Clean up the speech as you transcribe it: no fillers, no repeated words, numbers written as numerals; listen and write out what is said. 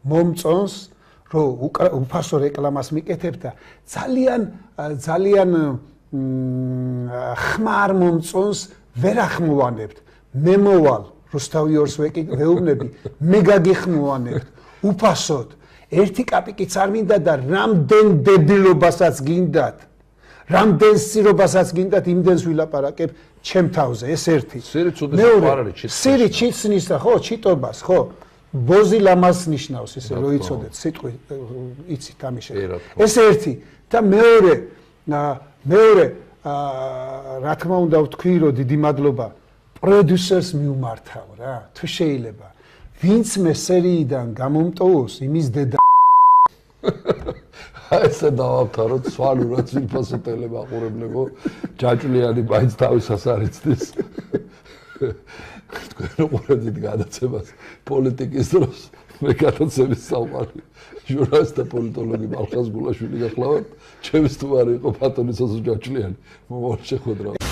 მომწონს რომ უფასო რეკლამას მიკეთებთ და ძალიან ხმარ მომწონს ვერ ახმოვანებთ მე მოვალ რუსთავიორს ვეუბნები მე გაგიხმოვანებთ უფასოდ ერთი კაპიკიც არ მინდა და რამდენ დებილობასაც გინდათ რამდენ სირობასაც გინდათ იმდენს ვილაპარაკებ ჩემ თავზე ეს ერთი მეორე სირი ჩიცნის და ხო ჩიტობას ხო ბოზი ლამას ნიშნავს ესე რომ იცოდეთ სიტყვი იცით ამის ეს ერთი და მეორე რა თქმა უნდა ვთქვი რომ დიდი მადლობა პროდიუსერს მიუმართავ რა თუ შეიძლება ვინც მე სერიიდან გამომტოვოს იმის დედა ესე დავავთაროთ სვალურად ძვირფასო ტელემაყურებლებო ჯაჭვლიანი მაინც თავისას არ იცდის თქვენ უყურებთ გადაცემას პოლიტიკის დროს მე გადაცემის საუბარი ჟურნალისტ და პოლიტოლოგი მალხაზ გულაშვილი გახლავართ ჩემს თუ არ იყო ბატონი სოსო ჯაჭვლიანი მომავალ შეხვედრა